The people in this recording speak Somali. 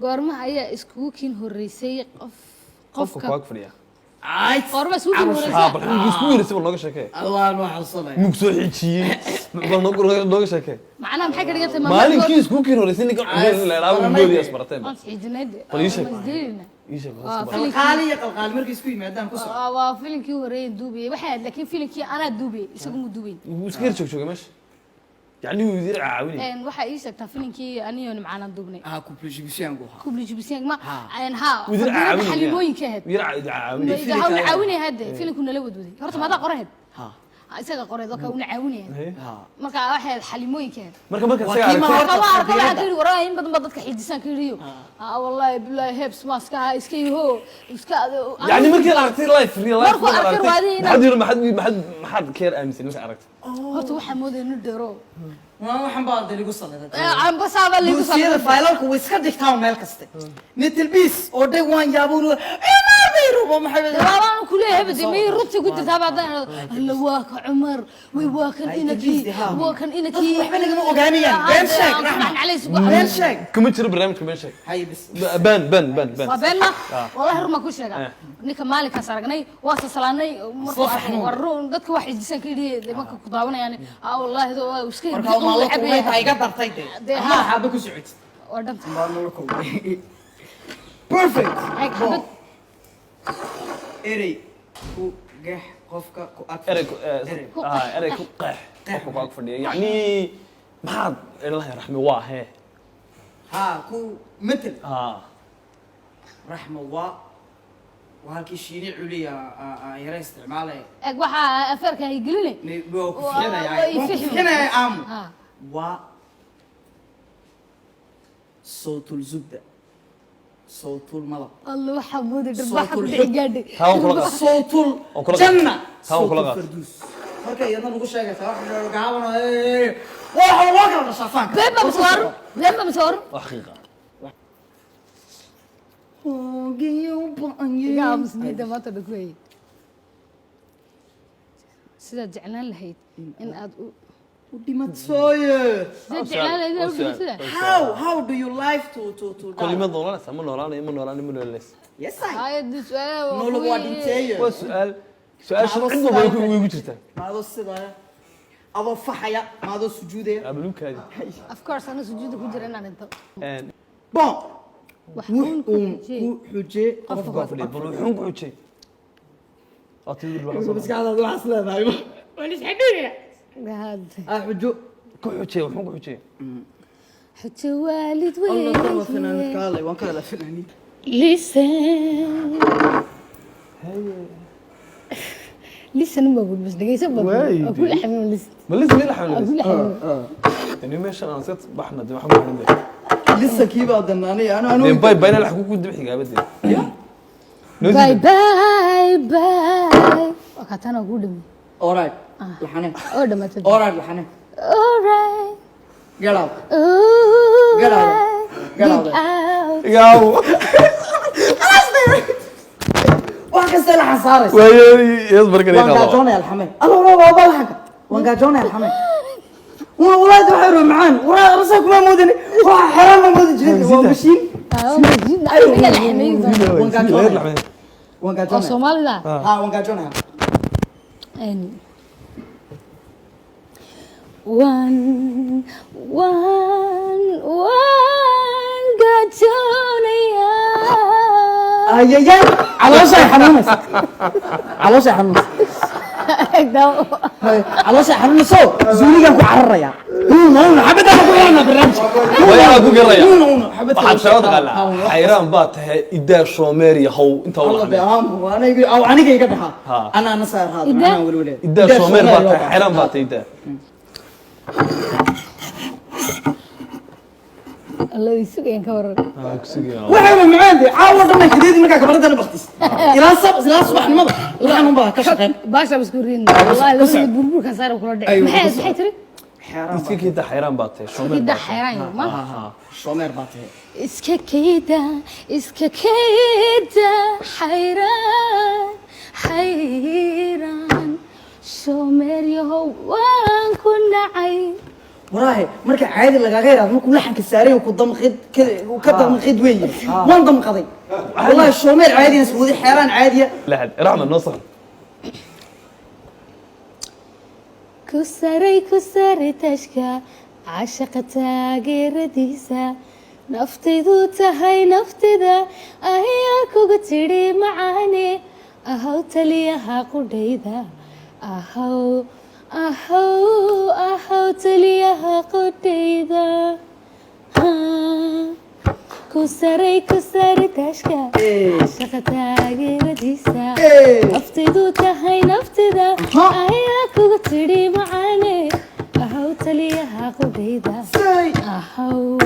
goorma ayaa iskugu kiin horeysay qofka fadhiya goorma iskugu kiin horeysay iskugu horeysay nooga sheekay Allah ma xasanay mug soo xijiyay nooga sheekay macnaha maxay ka dhigantay maalinkii iskugu kiin horeysay ninka la ilaawo gooliya isbarteen xijinad Police. qalqaali markii isku yimaadaan ku soo waa filimkii horeeyay duubay waxa laakiin filimkii ana duubay isagu mu duubay iskir joog meesha يعني يدير عاوني waxa ii sheegtaa filimkii aniyo macaan duubnay couple jibisyan go couple jibisyan ma ha يدير عاوني xalimooyinka had يدير عاوني ha caawinay hada filimku nala wadwaday horta ma qorayd isaga qorayd oo ka una caawinay marka waxa xalimooyinka marka isaga aragtay waraa in badan dadka xidisan ka yiriyo wallahi billahi hebs maska iska yaho iska يعني markii aragtay live real life ما حد كير امس marka aragtay horta waxa mooday inuu dheero waxaan baa daligu saladay aan basaaba ligu saladay faylalku way iska dhigtaan meel kaste nitilbis oo day waan yaaburu ma beero ma xabada waan ku leeyahay badi ma runtii ku jirtaa badan alla waa ka Umar way waa kan inaki waxba laga ogaanayaan been sheeg raxmaan been sheeg kuma jiro barnaamijka been sheeg hay bis been been ma wallahi ruma ku sheega ninka maalinka saragnay waa salaanay markuu warro dadka wax xidisan ka yidhi marka ku daawanayaan wallahi waa iska iga dartay ma xaba ku socod oo dhamta ma noloko perfect eri ku gax qofka ku eri ku qax qofka ku fadhiya yani maxad ilaahay raxmi waa he ku مثل رحمه الله وهالكي شيري عليا يرى استعماله waxa afarka ay gelinay فينا يا عم و صوت الزبدة صوت الملط الله حمود الرباح بالعقاد صوت الجنة صوت الفردوس marka iyadna lagu sheegay wax gaabana waxa waa shafaan beba masor xaqiiqa يا مسنيده ما تدكوي سيده جعلان لهيد ان اد وديمت سويه جعلان لهيد how do you like to كلمه دولار سما نوران yes هاي دي سؤال نو لو وادنتيه سؤال شو عنده ويجي جرتا ما هذا السبا ابو فحيا ما هذا سجوده ابلوك هذه of course انا سجود ku jira inaan inta bon waxaan ku xujee qofka fadhiyo waxaan ku xujee atiir wax bas qaada wax leedahay walis xadhiya gaad xujo ku xujee waxaan ku xujee حتى والد الله كرم فنان كالي وان كذا فناني لسان ما بقول بس دقيقة سبب أقول حمام لسان ما لسه ليه حمام أقول حمام يعني ماشي أنا نسيت بحنا دي محمد لسه كيف أدناني أنا باي باي أنا الحكوك ودي بحكي أبدي باي باي باي وقت أنا أقول لهم alright لحنة أودا ما تدري alright لحنة alright get out get out ياو واحد كسر حصاري ويا يصبر كده وانقا جوني يا الحمد الله ورا بابا حق وانقا جوني يا الحمد والله تحروا معان ورا راسك ما مودني حرام ما مود جديد ومشين وانقا جوني وانقا جوني الصومالي ذا وانقا جوني وان قاتوني يا على شيء حنونس على شيء حنونس على شيء حنونس زولي كان كعرّيا هو حبيت أنا كورنا برنامج ويا أبو قرية واحد شرط قال حيران بات إداه شوميري هو أنت والله بأهم وأنا يقول أو أنا جاي كده أنا نصير هذا أنا والولاد إداه شومير بات حيران بات إداه الله يسوي كور وحنا معاندي عاود ما جديد منك كبرت أنا بختيس إلى صباح الماضي لا أنا ما كشغل باشا مسكورين والله لو بربور كسر وكل ده محي تري اسكي كده حيران باتي شومير كده حيران ما شومير باتي اسكي كده حيران شومير يهوان كنا عين وراه مركا عادي لقى غير هذا مركو لحن كساري وكدم خد وكدم خد وين وين دم قضي والله الشومير عادي نسوي حيران عادية لا حد رحمة النصر كسري تشكى عشقتها غير ديسا نفتي ذو تهي نفتي ذا أهياكو قتري معاني أهو تليها قديدا أهو تليها قديدا كسري تشكى عشقتها غير ديسا نفتي ذو تهي نفتي ذا أهياكو قتري معاني أهو تليها قديدا أهو